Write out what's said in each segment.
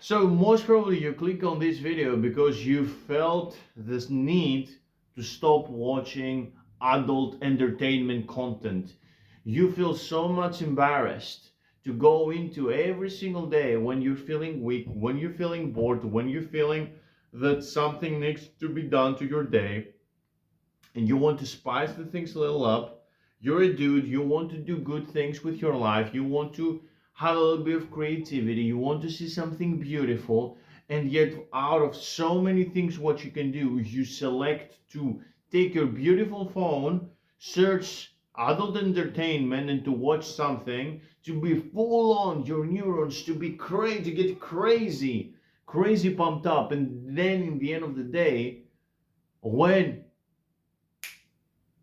So most probably you click on this video because you felt this need to stop watching adult entertainment content. You feel so much embarrassed to go into every single day when you're feeling weak, when you're feeling bored, when you're feeling that something needs to be done to your day, and you want to spice the things a little up. You're a dude, you want to do good things with your life, you want to have a little bit of creativity, you want to see something beautiful, and yet, out of so many things, what you can do, you select to take your beautiful phone, search adult entertainment, and to watch something to be full on your neurons, to be crazy, to get crazy, crazy pumped up, and then in the end of the day, when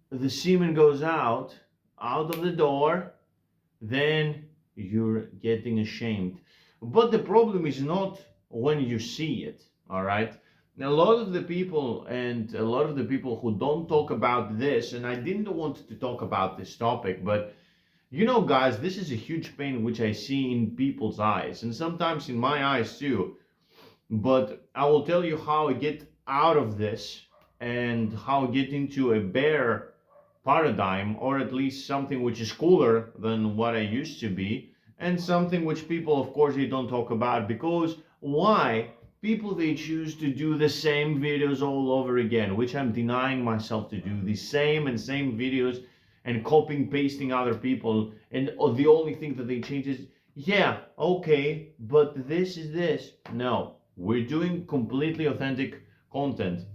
the semen goes out of the door, then you're getting ashamed. But the problem is not when you see it, all right? Now, a lot of the people and a lot of the people who don't talk about this, and I didn't want to talk about this topic, but you know, guys, this is a huge pain which I see in people's eyes and sometimes in my eyes too. But I will tell you how I get out of this and how I get into a better paradigm, or at least something which is cooler than what I used to be, and something which people, of course, they don't talk about. Because why? People, they choose to do the same videos all over again, which I'm denying myself to do the same and same videos and copying pasting other people, and the only thing that they change is, yeah, okay, but this is this. No, we're doing completely authentic content,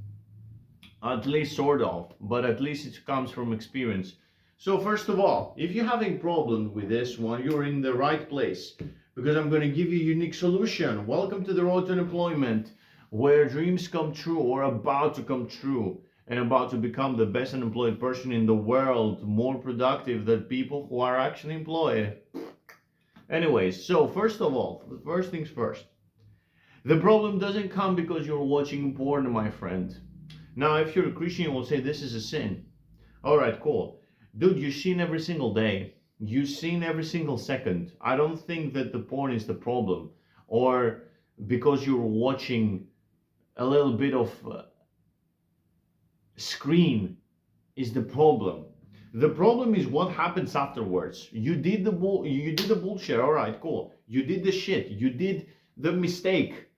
at least sort of, but at least it comes from experience. So first of all, if you're having problem with this one, you're in the right place, because I'm going to give you a unique solution. Welcome to the road to unemployment, where dreams come true or about to come true, and about to become the best unemployed person in the world, more productive than people who are actually employed. Anyways, so first of all, first things first, the problem doesn't come because you're watching porn, my friend. Now, if you're a Christian, you will say this is a sin. All right, cool. Dude, you sin every single day. You sin every single second. I don't think that the porn is the problem. Or because you're watching a little bit of screen is the problem. The problem is what happens afterwards. You did the bullshit. All right, cool. You did the shit. You did the mistake.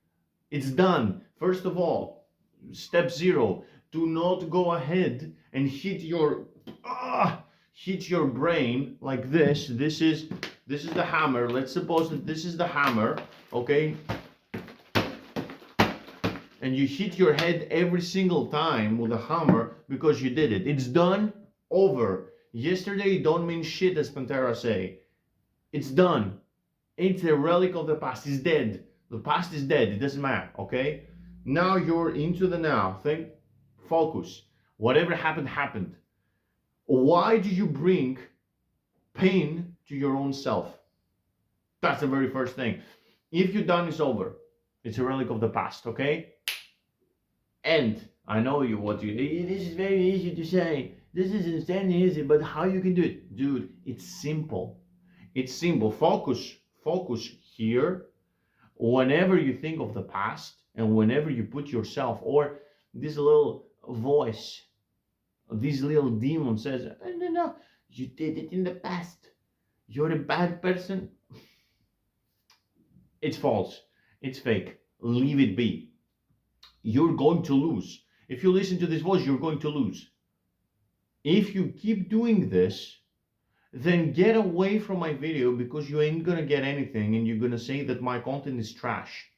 It's done. First of all, step zero, do not go ahead and hit your brain like this. This is the hammer. Let's suppose that this is the hammer, okay? And you hit your head every single time with a hammer because you did it. It's done, over. Yesterday don't mean shit, as Pantera say. It's done. It's a relic of the past. It's dead. The past is dead. It doesn't matter, okay? Now you're into the now. Think, focus. Whatever happened, happened. Why do you bring pain to your own self? That's the very first thing. If you're done, it's over. It's a relic of the past, okay? And I know this is very easy to say. This is insanely easy, but how you can do it? Dude, it's simple. It's simple. Focus here. Whenever you think of the past and whenever you put yourself, or this little voice, this little demon says, "Oh, no, no, you did it in the past. You're a bad person." It's false. It's fake. Leave it be. You're going to lose. If you listen to this voice, you're going to lose. If you keep doing this, then get away from my video, because you ain't gonna get anything and you're gonna say that my content is trash.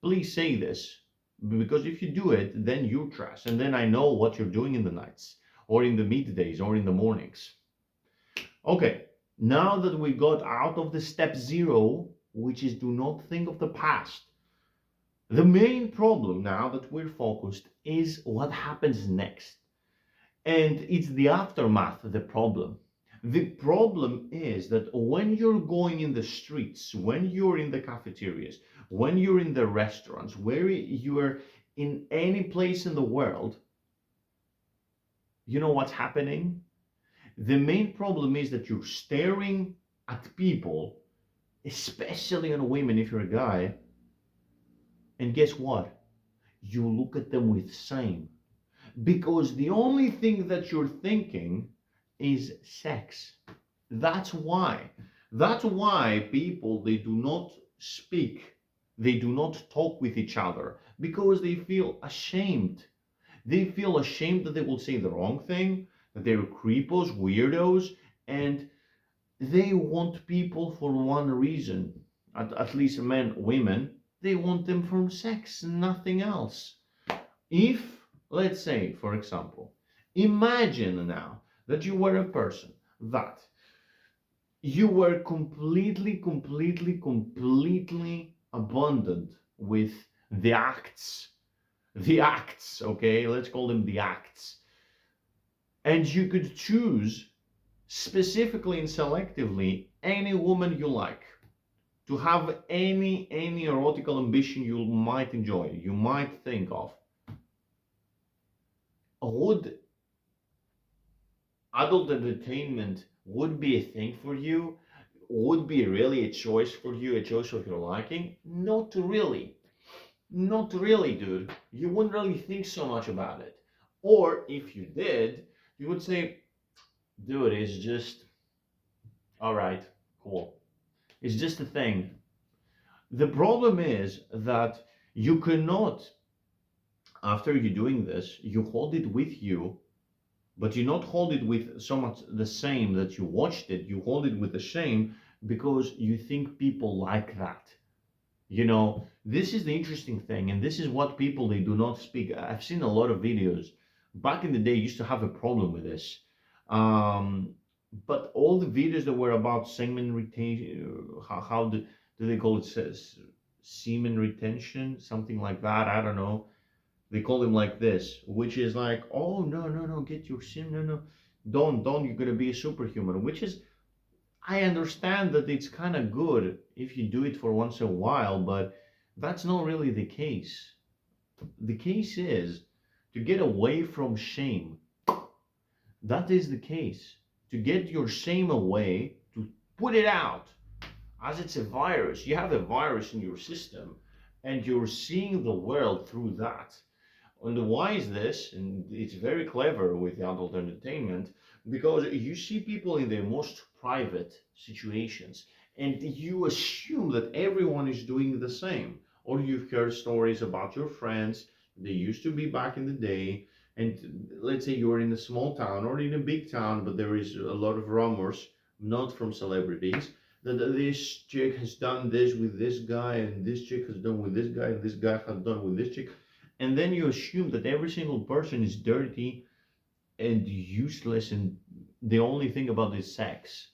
Please say this, because if you do it, then you're trash, and then I know what you're doing in the nights or in the middays or in the mornings. Okay, now that we got out of the step zero, which is do not think of the past, the main problem, now that we're focused, is what happens next. And it's the aftermath, the problem. The problem is that when you're going in the streets, when you're in the cafeterias, when you're in the restaurants, where you're in any place in the world, you know what's happening? The main problem is that you're staring at people, especially on women if you're a guy, And guess what? You look at them with shame because the only thing that you're thinking is sex. That's why. That's why people they do not speak. They do not talk with each other because they feel ashamed. They feel ashamed that they will say the wrong thing, that they're creepos, weirdos, and they want people for one reason. At least men, women, they want them from sex, nothing else. If, let's say, for example, imagine now that you were a person that you were completely abundant with the acts, okay? Let's call them the acts. And you could choose specifically and selectively any woman you like to have any erotical ambition you might enjoy, you might think of. Would adult entertainment would be a thing for you? Would be really a choice for you, a choice of your liking? Not really. Not really, dude. You wouldn't really think so much about it. Or if you did, you would say, dude, it's just, all right, cool. It's just a thing. The problem is that you cannot, after you're doing this, you hold it with you, but you not hold it with so much the same that you watched it. You hold it with the shame because you think people like that. You know, this is the interesting thing, and this is what people they do not speak. I've seen a lot of videos. Back in the day, I used to have a problem with this. But all the videos that were about semen retention, how do they call it? Semen retention, something like that. I don't know. They call them like this, which is like, oh no, get your semen, no, don't. You're gonna be a superhuman, which is I understand that it's kind of good if you do it for once in a while, but that's not really the case. The case is to get away from shame. That is the case. To get your shame away, to put it out, as it's a virus. You have a virus in your system, and you're seeing the world through that. And why is this? And it's very clever with adult entertainment because you see people in their most private situations and you assume that everyone is doing the same. Or you've heard stories about your friends, they used to be back in the day, and let's say you're in a small town or in a big town, but there is a lot of rumors, not from celebrities, that this chick has done this with this guy, and this chick has done with this guy, and this guy has done with this chick, and then you assume that every single person is dirty and useless and the only thing about is sex,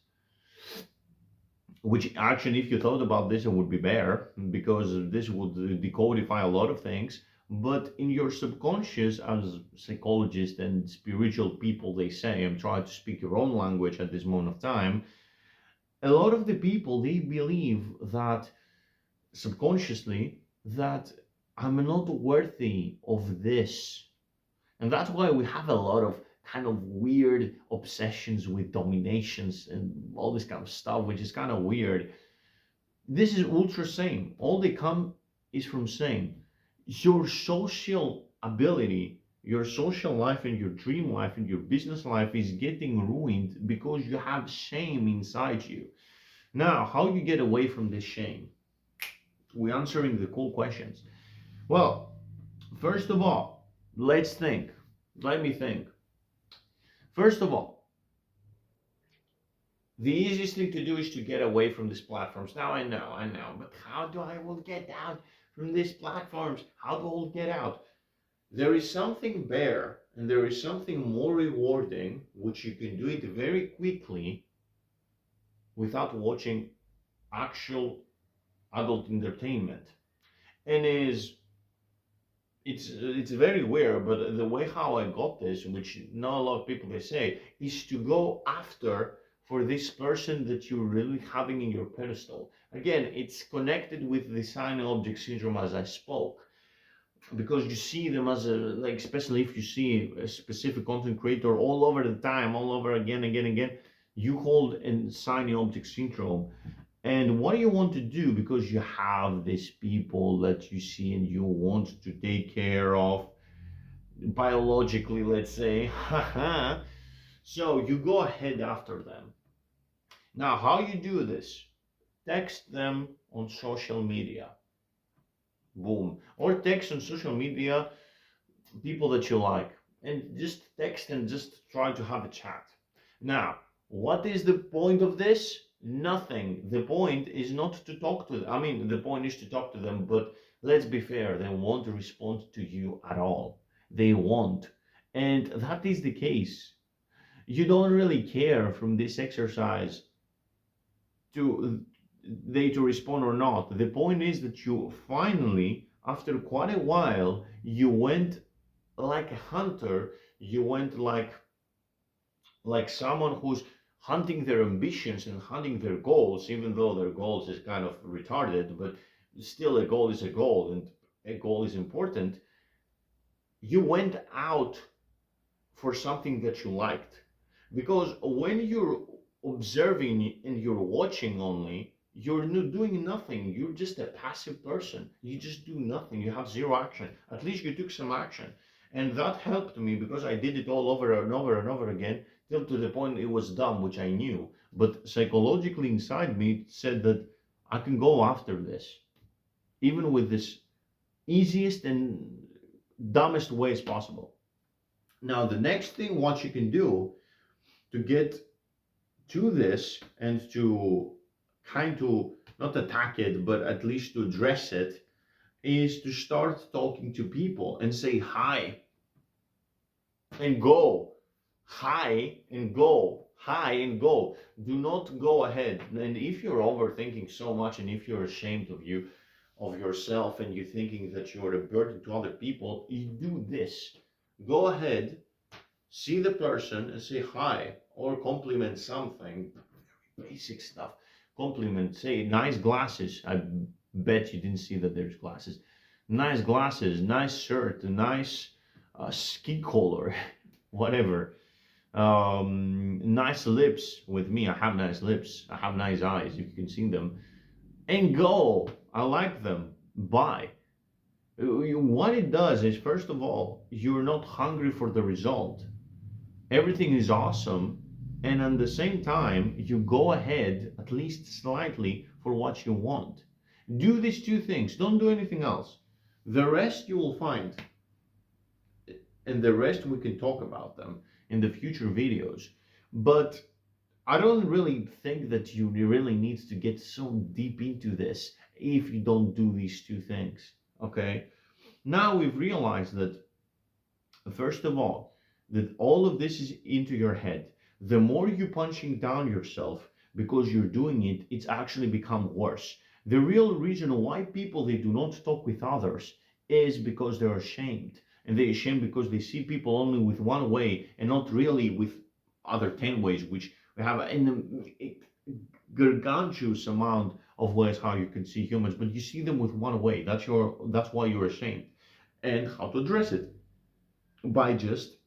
which actually if you thought about this it would be better because this would decodify a lot of things, but in your subconscious as psychologists and spiritual people they say, I'm trying to speak your own language at this moment of time, a lot of the people they believe that subconsciously that I'm not worthy of this. And that's why we have a lot of kind of weird obsessions with dominations and all this kind of stuff, which is kind of weird. This is ultra sane. All they come is from sane. Your social ability, your social life, and your dream life, and your business life is getting ruined because you have shame inside you. Now, how you get away from this shame? We're answering the cool questions. Well, first of all, let's think. Let me think. First of all, the easiest thing to do is to get away from these platforms. Now I know, but how do I will get out from these platforms? How do I will get out? There is something better and there is something more rewarding, which you can do it very quickly without watching actual adult entertainment. And it's very weird, but the way how I got this, which not a lot of people they say, is to go after for this person that you're really having in your pedestal. Again, it's connected with the shiny object syndrome as I spoke, because you see them as a like, especially if you see a specific content creator all over the time, all over again, you hold a shiny object syndrome, And what do you want to do? Because you have these people that you see and you want to take care of biologically, let's say. So you go ahead after them. Now, how you do this? Text them on social media. Boom. Or text on social media people that you like. And just text and just try to have a chat. Now, what is the point of this? Nothing. The point is not to talk to them. I mean, the point is to talk to them, but let's be fair, they won't respond to you at all. They won't. And that is the case. You don't really care from this exercise to they to respond or not. The point is that you finally, after quite a while, you went like a hunter, you went like someone who's hunting their ambitions and hunting their goals, even though their goals is kind of retarded, but still a goal is a goal and a goal is important. You went out for something that you liked. Because when you're observing and you're watching only, you're doing nothing. You're just a passive person. You just do nothing. You have zero action. At least you took some action. And that helped me because I did it all over and over and over again till to the point it was dumb, which I knew. But psychologically inside me it said that I can go after this, even with this easiest and dumbest ways possible. Now, the next thing what you can do to get to this and to kind of not attack it, but at least to address it, is to start talking to people and say hi and go. Hi and go. Hi and go. Do not go ahead. And if you're overthinking so much and if you're ashamed of yourself and you're thinking that you're a burden to other people, you do this. Go ahead, see the person and say hi or compliment something, basic stuff. Compliment, say nice glasses. I bet you didn't see that there's glasses. Nice glasses, nice shirt, nice skin color, whatever. Nice lips with me. I have nice lips. I have nice eyes, if you can see them. And go. I like them. Bye. What it does is, first of all, you're not hungry for the result. Everything is awesome, and at the same time you go ahead at least slightly for what you want. Do these two things, don't do anything else. The rest you will find, and the rest we can talk about them in the future videos. But I don't really think that you really need to get so deep into this if you don't do these two things. Okay, now we've realized that, first of all, that all of this is into your head. The more you're punching down yourself because you're doing it, it's actually become worse. The real reason why people they do not talk with others is because they're ashamed. And they're ashamed because they see people only with one way and not really with other 10 ways, which we have a gargantuous amount of ways how you can see humans, but you see them with one way. That's why you're ashamed. And how to address it? By just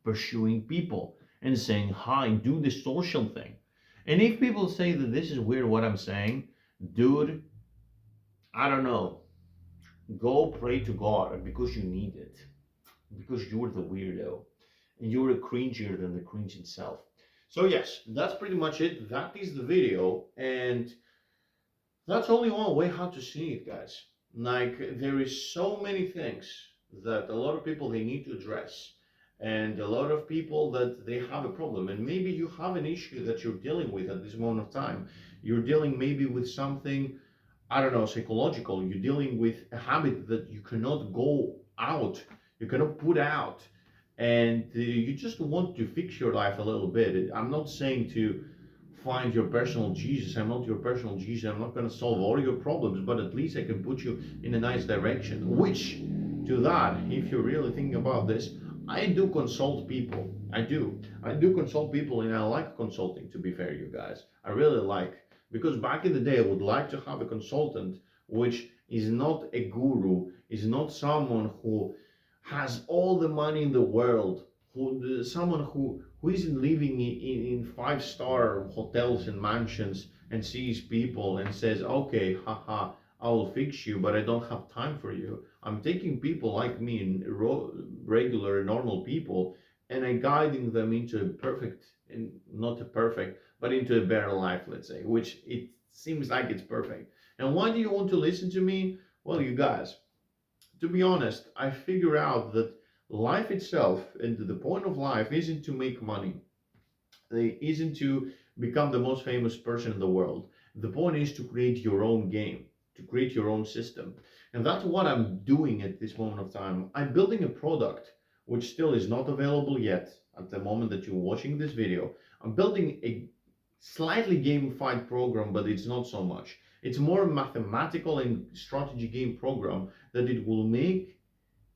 pursuing people and saying hi, do the social thing. And if people say that this is weird what I'm saying, dude, I don't know. Go pray to God because you need it. Because you're the weirdo. And you're a cringier than the cringe itself. So yes, that's pretty much it. That is the video. And that's only one way how to see it, guys. Like, there is so many things that a lot of people they need to address, and a lot of people that they have a problem, and maybe you have an issue that you're dealing with at this moment of time. You're dealing maybe with something, I don't know, psychological. You're dealing with a habit that you cannot go out, you cannot put out, and you just want to fix your life a little bit. I'm not saying to find your personal Jesus. I'm not your personal Jesus. I'm not going to solve all your problems, but at least I can put you in a nice direction. Which, to that, if you're really thinking about this, I do consult people. I do. I do consult people, and I like consulting, to be fair, you guys. I really like. Because back in the day, I would like to have a consultant which is not a guru, is not someone who has all the money in the world, someone who isn't living in five-star hotels and mansions and sees people and says, okay, haha, I will fix you, but I don't have time for you. I'm taking people like me, and regular, normal people, and I guiding them into a perfect, and not a perfect, but into a better life, let's say, which it seems like it's perfect. And why do you want to listen to me? Well, you guys, to be honest, I figure out that life itself and the point of life isn't to make money. It isn't to become the most famous person in the world. The point is to create your own game, to create your own system. And that's what I'm doing at this moment of time. I'm building a product which still is not available yet at the moment that you're watching this video. I'm building a slightly gamified program, but it's not so much. It's more mathematical and strategy game program that it will make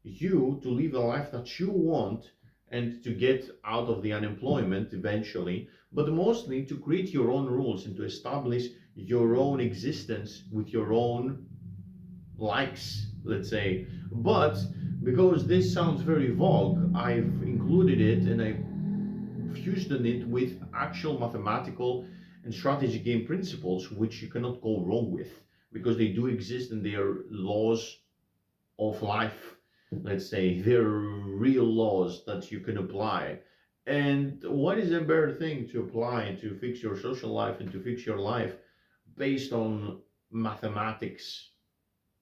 you to live a life that you want and to get out of the unemployment eventually, but mostly to create your own rules and to establish your own existence with your own likes, let's say. But because this sounds very vague, I've included it and I fused it with actual mathematical and strategy game principles, which you cannot go wrong with because they do exist and they are laws of life, let's say. They're real laws that you can apply. And what is a better thing to apply to fix your social life and to fix your life based on mathematics?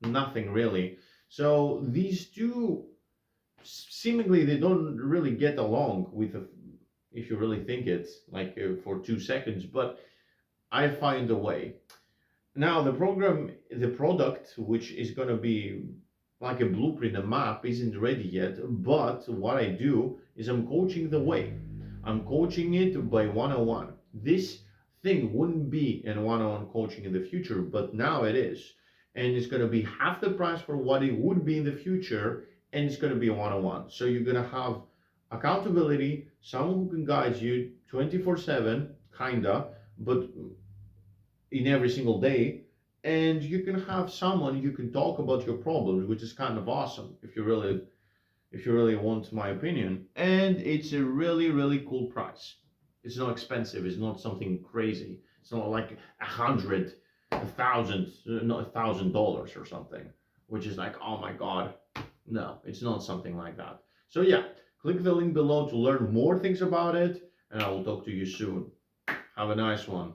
Nothing really. So these two seemingly they don't really get along with if you really think it like for 2 seconds, but I find a way. Now the program, the product, which is going to be like a blueprint, a map, isn't ready yet. But what I do is I'm coaching the way. I'm coaching it by one-on-one. This thing wouldn't be in one-on-one coaching in the future, but now it is. And it's going to be half the price for what it would be in the future, and it's going to be one-on-one. So you're going to have accountability, someone who can guide you 24/7, kinda, but in every single day, and you can have someone you can talk about your problems, which is kind of awesome if you really want my opinion. And it's a really cool price. It's not expensive, it's not something crazy. It's not like 100, 1,000, not $1,000 or something, which is like, oh my god. No, it's not something like that. So yeah, click the link below to learn more things about it, and I will talk to you soon. Have a nice one.